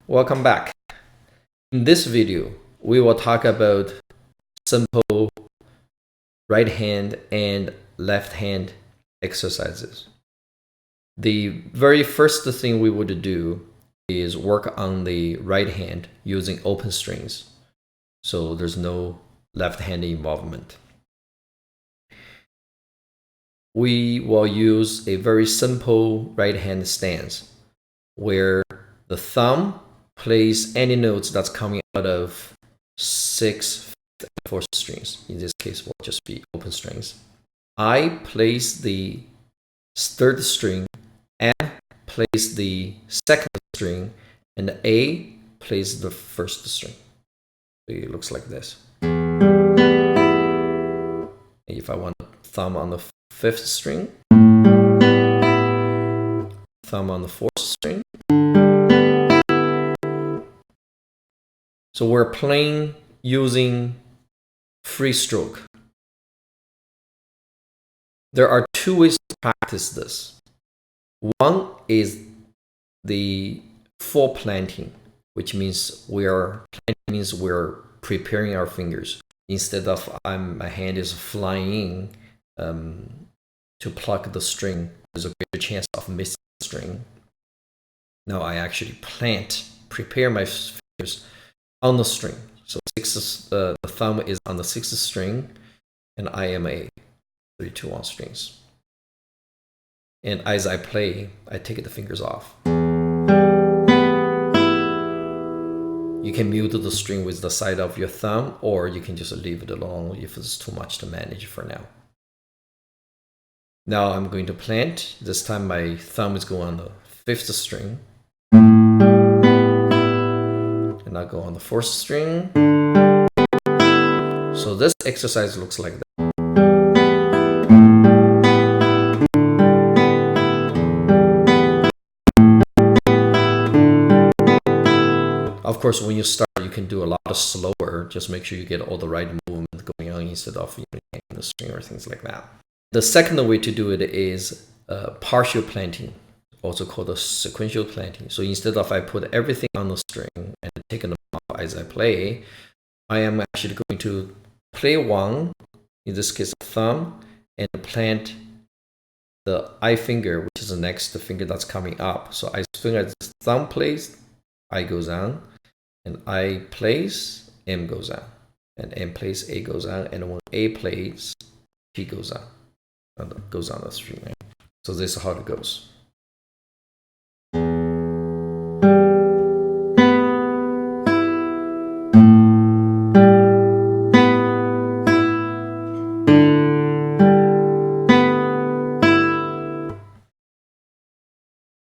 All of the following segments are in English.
welcome back. In this video, we will talk about simple right hand and left hand exercises. The very first thing we would do is work on the right hand using open strings. So there's no left hand involvement. We will use a very simple right hand stance where the thumb plays any notes that's coming out of 6th and 4th strings. In this case, will just be open strings. I place the 3rd string, M plays the 2nd string, and A plays the 1st string. So it looks like this. If I want thumb on the 5th string, thumb on the 4th string. So we're playing using free stroke. There are two ways to practice this. One is the foreplanting, which means we're preparing our fingers. Instead of my hand is flying to pluck the string, there's a greater chance of missing the string. Now I actually prepare my fingers on the string. So the thumb is on the 6th string, and I am a 3, 2, 1 strings. And as I play, I take the fingers off. You can mute the string with the side of your thumb, or you can just leave it alone if it's too much to manage for now. Now I'm going to plant. This time my thumb is going on the 5th string. And I go on the 4th string. So this exercise looks like that. Of course, when you start, you can do a lot slower. Just make sure you get all the right movement going on instead of hanging the string or things like that. The second way to do it is partial planting, also called a sequential planting. So instead of I put everything on the string and take them off as I play, I am actually going to play one, in this case thumb, and plant the I finger, which is the next finger that's coming up. So as soon as the thumb plays, I goes on, and I plays, M goes on, and M plays, A goes on, and when A plays, P goes on. Goes on the string. Right? So this is how it goes.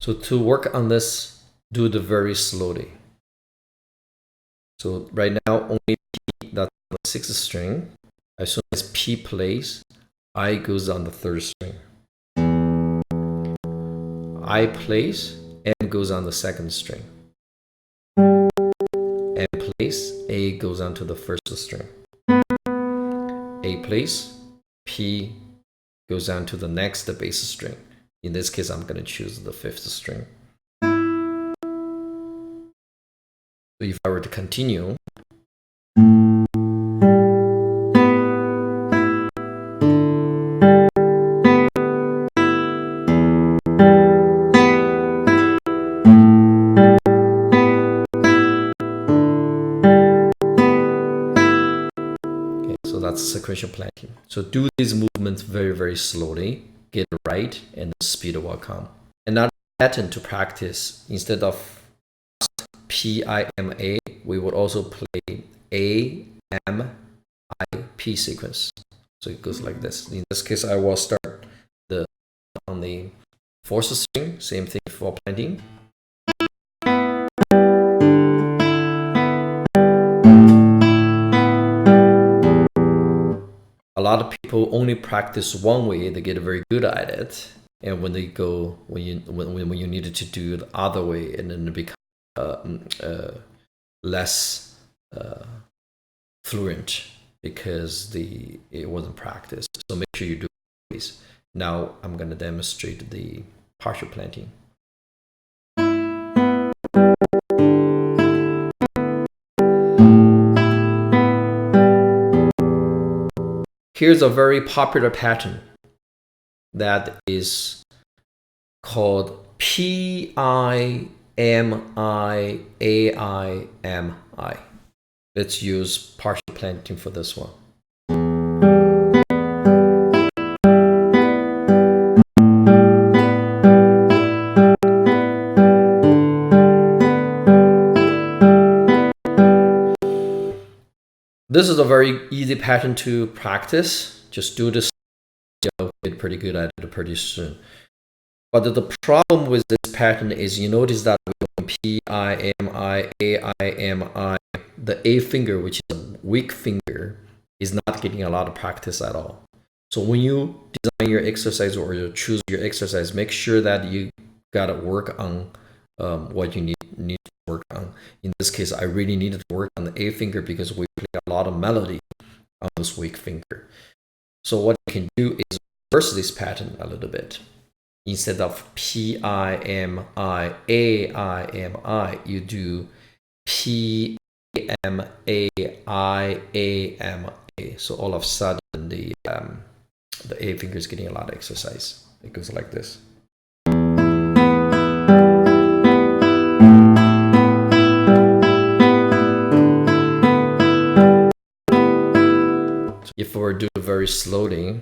So to work on this, do it very slowly. So right now, only P, that's the 6th string. As soon as P plays, I goes on the 3rd string. I plays, M goes on the 2nd string. M plays, A goes on to the 1st string. A plays, P goes on to the next bass string. In this case, I'm going to choose the 5th string. So if I were to continue, that's sequential planting. So do these movements very, very slowly, get it right, and the speed will come. Another pattern to practice, instead of P-I-M-A, we would also play A-M-I-P sequence. So it goes like this. In this case, I will start on the 4th string, same thing for planting. A lot of people only practice one way; they get very good at it. And when you needed to do it the other way, and then it becomes less fluent because it wasn't practiced. So make sure you do this. Now I'm going to demonstrate the partial planting. Here's a very popular pattern that is called PIMIAIMI. Let's use partial planting for this one. This is a very easy pattern to practice. Just do this, you'll get pretty good at it pretty soon. But the problem with this pattern is you notice that we're doing PIMIAIMI. The A finger, which is a weak finger, is not getting a lot of practice at all. So when you design your exercise or you choose your exercise, make sure that you gotta work on what you need to work on. In this case, I really needed to work on the A finger because we play a lot of melody on this weak finger. So what you can do is reverse this pattern a little bit. Instead of PIMIAIMI, you do PMAIAMA. So all of a sudden, the A finger is getting a lot of exercise. It goes like this. So if we were to do it very slowly,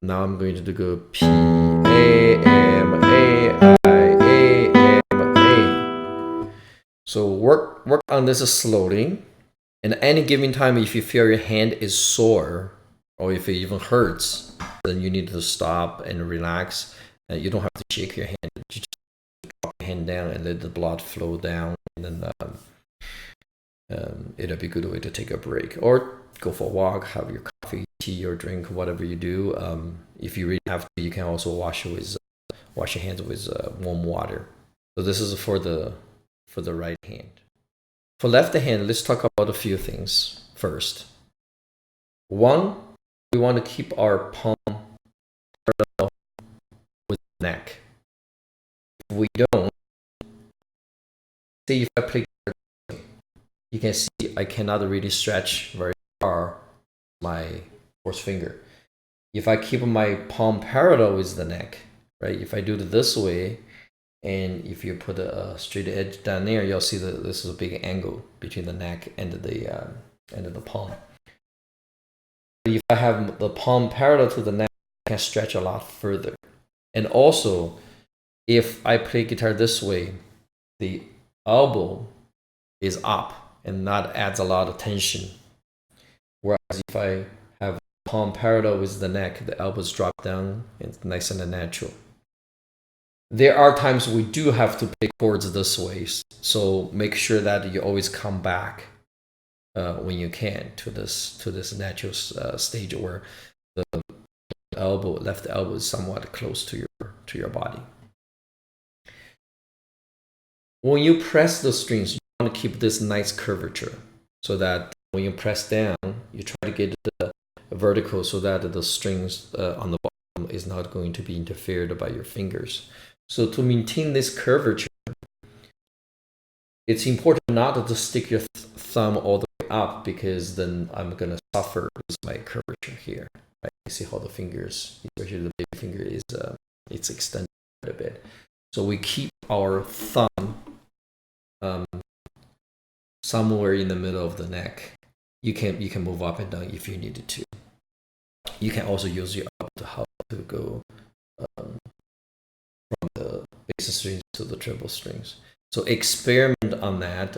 now I'm going to go PAMAIAMA. So work on this slowly. And at any given time, if you feel your hand is sore or if it even hurts, then you need to stop and relax. You don't have to shake your hand. You just drop your hand down and let the blood flow down. And then it'll be a good way to take a break. Or go for a walk, have your coffee, tea, or drink, whatever you do. If you really have to, you can also wash your hands with warm water. So this is for the right hand. For left hand, let's talk about a few things first. One, we want to keep our palm parallel with the neck. If we don't, say if I play, you can see I cannot really stretch very far my fourth finger. If I keep my palm parallel with the neck, right? If I do it this way, and if you put a straight edge down there, you'll see that this is a big angle between the neck and the palm. If I have the palm parallel to the neck, I can stretch a lot further. And also, if I play guitar this way, the elbow is up and that adds a lot of tension. Whereas if I have palm parallel with the neck, the elbows drop down, it's nice and natural. There are times we do have to play chords this way, so make sure that you always come back when you can to this natural stage where the left elbow is somewhat close to your body. When you press the strings, you want to keep this nice curvature so that when you press down, you try to get the vertical so that the strings on the bottom is not going to be interfered by your fingers. So to maintain this curvature, it's important not to stick your thumb all the way up because then I'm going to suffer with my curvature here. Right? You see how the fingers, especially the baby finger, is it's extended a bit. So we keep our thumb somewhere in the middle of the neck. You can move up and down if you needed to. You can also use your elbow to help to go from the bass strings to the treble strings. So experiment on that.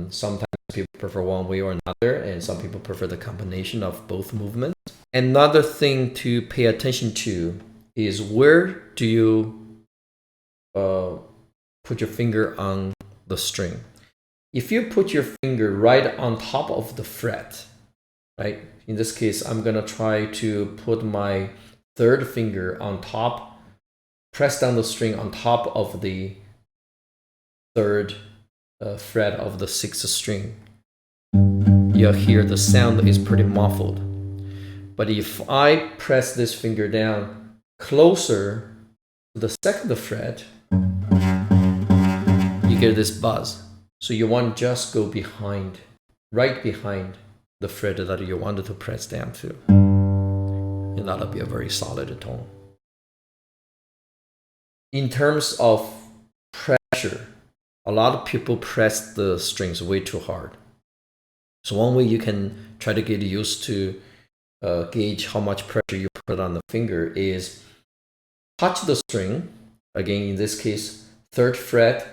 Sometimes people prefer one way or another, and some people prefer the combination of both movements. Another thing to pay attention to is where do you put your finger on the string. If you put your finger right on top of the fret, right? In this case, I'm gonna try to put my third finger on top, press down the string on top of the third fret of the sixth string. You'll hear the sound is pretty muffled. But if I press this finger down closer to the second fret, you get this buzz. So you want to just go behind, right behind the fret that you wanted to press down to. And that'll be a very solid tone. In terms of pressure, a lot of people press the strings way too hard. So one way you can try to get used to gauge how much pressure you put on the finger is touch the string. Again, in this case, 3rd fret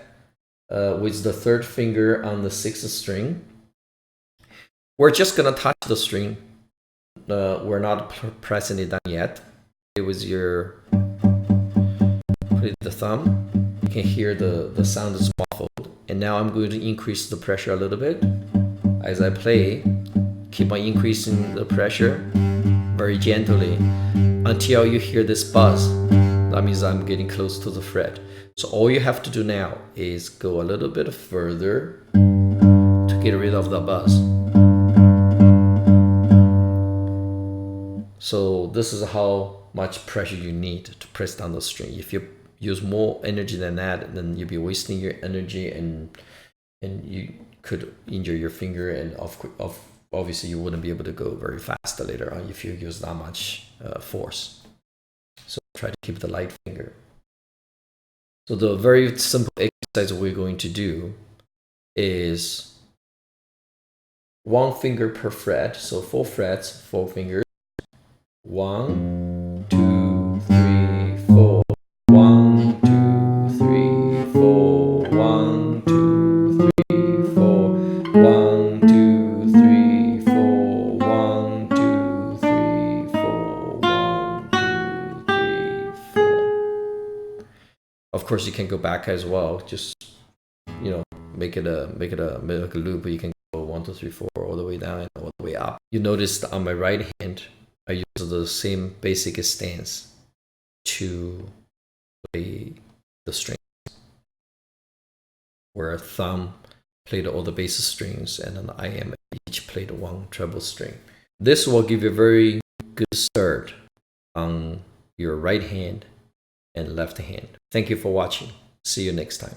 with the 3rd finger on the 6th string. We're just gonna touch the string. We're not pressing it down yet. With your the thumb, you can hear the sound is muffled. And now I'm going to increase the pressure a little bit. As I play, keep on increasing the pressure very gently until you hear this buzz. That means I'm getting close to the fret. So all you have to do now is go a little bit further to get rid of the buzz. So this is how much pressure you need to press down the string. If you use more energy than that, then you'll be wasting your energy and you could injure your finger, and obviously you wouldn't be able to go very fast later on if you use that much force. So try to keep the light finger. So the very simple exercise we're going to do is 1 finger per fret. So 4 frets, 4 fingers. 1, 2, 3, 4. 1, 2, 3, 4. 1, 2, 3, 4. 1, 2, 3, 4. 1, 2, 3, 4. 1, 2, 3, 4. Of course, you can go back as well. Just make it a loop. You can go 1, 2, 3, 4 all the way down and all the way up. You notice that on my right hand, I use the same basic stance to play the strings, where thumb played all the bass strings and then I am each played 1 treble string. This will give you a very good start on your right hand and left hand. Thank you for watching. See you next time.